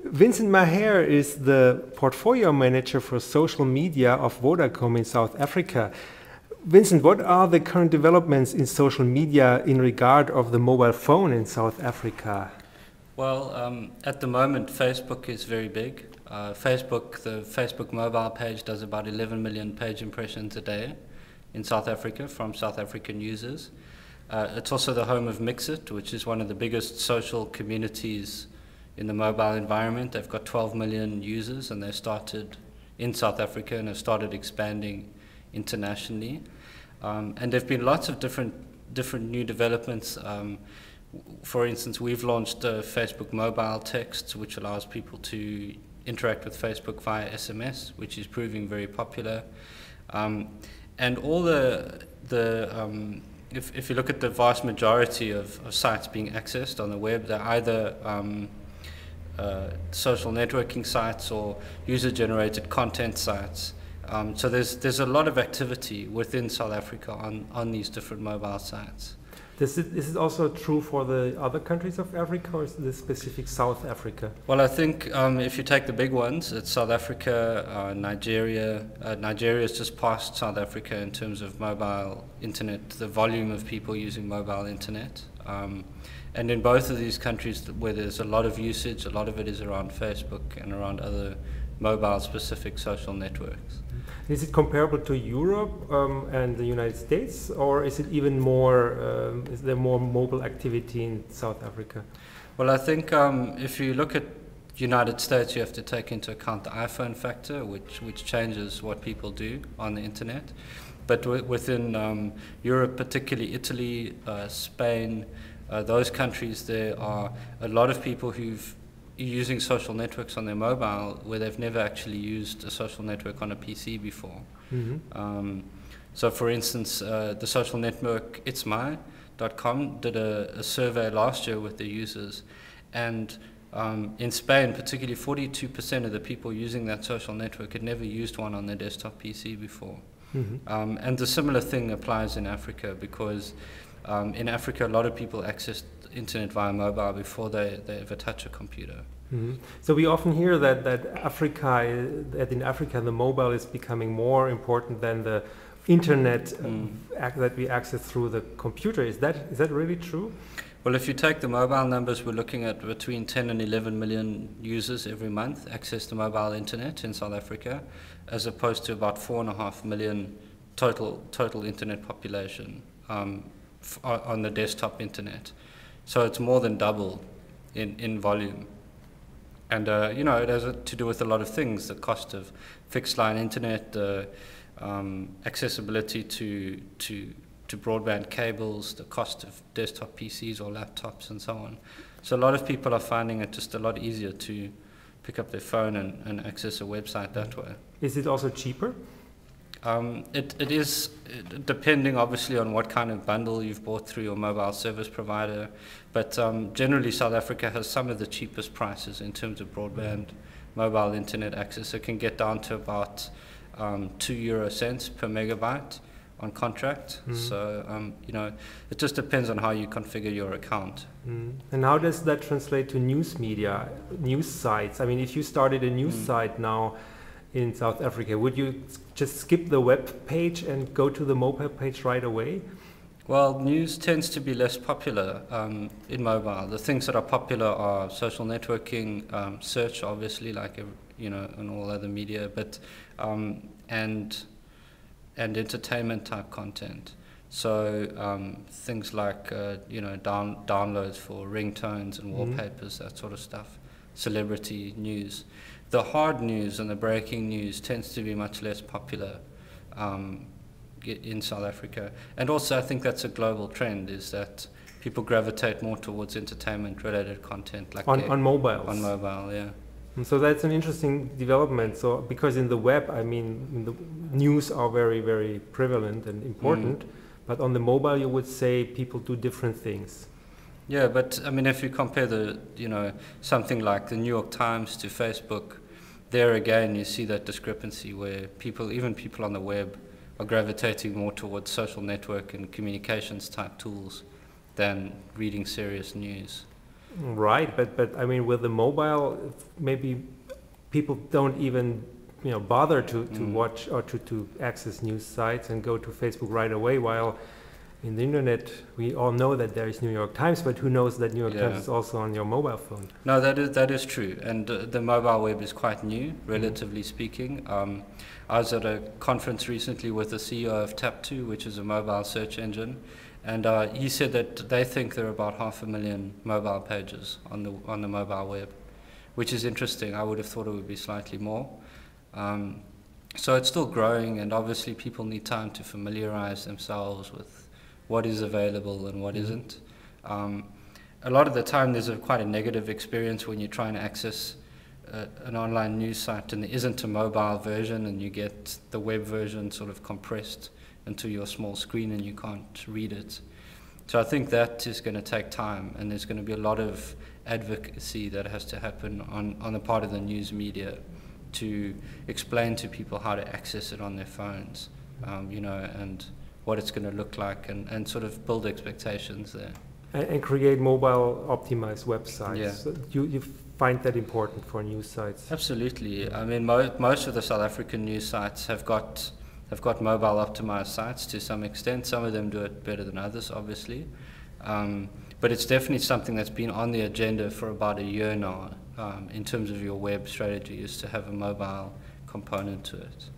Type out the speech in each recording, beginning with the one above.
Vincent Maher is the portfolio manager for social media of Vodacom in South Africa. Vincent, what are the current developments in social media in regard of the mobile phone in South Africa? Well, at the moment, Facebook is very big. The Facebook mobile page does about 11 million page impressions a day in South Africa from South African users. It's also the home of Mixit, which is one of the biggest social communities in the mobile environment. They've got 12 million users, and they started in South Africa and have started expanding internationally. And there have been lots of different new developments. For instance, we've launched Facebook mobile text, which allows people to interact with Facebook via SMS, which is proving very popular. And all if you look at the vast majority of sites being accessed on the web, they're either social networking sites or user-generated content sites. So there's a lot of activity within South Africa on these different mobile sites. Is it also true for the other countries of Africa, or is this specific South Africa? Well, I think if you take the big ones, it's South Africa, Nigeria. Nigeria has just passed South Africa in terms of mobile internet, the volume of people using mobile internet. And in both of these countries where there's a lot of usage, a lot of it is around Facebook and around other mobile-specific social networks. Is it comparable to Europe and the United States, or is it even more? Is there more mobile activity in South Africa? Well, I think if you look at United States, you have to take into account the iPhone factor, which changes what people do on the internet. But within Europe, particularly Italy, Spain, those countries, there are a lot of people who've using social networks on their mobile where they've never actually used a social network on a PC before. Mm-hmm. So for instance, the social network itsmy.com did a survey last year with their users, and in Spain particularly 42% of the people using that social network had never used one on their desktop PC before. Mm-hmm. And the similar thing applies in Africa, because in Africa a lot of people access internet via mobile before they ever touch a computer. Mm-hmm. So we often hear that in Africa the mobile is becoming more important than the internet that we access through the computer. Is that really true? Well, if you take the mobile numbers, we're looking at between 10 and 11 million users every month access the mobile internet in South Africa, as opposed to about 4.5 million total internet population on the desktop internet. So it's more than double in volume. And it has to do with a lot of things: the cost of fixed line internet, accessibility to broadband cables, the cost of desktop PCs or laptops, and so on. So a lot of people are finding it just a lot easier to pick up their phone and access a website that way. Is it also cheaper? It is, depending obviously on what kind of bundle you've bought through your mobile service provider, but generally South Africa has some of the cheapest prices in terms of broadband mobile internet access. It can get down to about €2 per megabyte on contract. Mm. So it just depends on how you configure your account. Mm. And how does that translate to news media, news sites? I mean, if you started a news site now in South Africa, would you just skip the web page and go to the mobile page right away? Well, news tends to be less popular in mobile. The things that are popular are social networking, search, obviously, like and all other media, but and entertainment type content. So things like downloads for ringtones and wallpapers, that sort of stuff. Celebrity news. The hard news and the breaking news tends to be much less popular in South Africa. And also I think that's a global trend, is that people gravitate more towards entertainment-related content. Like on mobiles? On mobile, yeah. And so that's an interesting development. So because in the web, I mean, the news are very, very prevalent and important, but on the mobile you would say people do different things. Yeah, but I mean, if you compare something like the New York Times to Facebook, there again you see that discrepancy where even people on the web are gravitating more towards social network and communications type tools than reading serious news. Right, but I mean, with the mobile, maybe people don't even bother to watch or to access news sites and go to Facebook right away, while in the internet we all know that there is New York Times, but who knows that New York Times is also on your mobile phone? No, that is true, and the mobile web is quite new, relatively speaking. I was at a conference recently with the CEO of Tap2, which is a mobile search engine, and he said that they think there are about 500,000 mobile pages on the mobile web, which is interesting. I would have thought it would be slightly more. So it's still growing, and obviously people need time to familiarize themselves with what is available and what isn't. A lot of the time there's quite a negative experience when you're trying to access an online news site and there isn't a mobile version, and you get the web version sort of compressed into your small screen and you can't read it. So I think that is going to take time, and there's going to be a lot of advocacy that has to happen on the part of the news media to explain to people how to access it on their phones, and what it's going to look like, and sort of build expectations there. And create mobile optimized websites. Yeah. So you find that important for news sites? Absolutely. I mean, most of the South African news sites have got mobile optimized sites to some extent. Some of them do it better than others, obviously. But it's definitely something that's been on the agenda for about a year now, in terms of your web strategy, is to have a mobile component to it.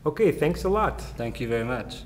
Okay, thanks a lot. Thank you very much.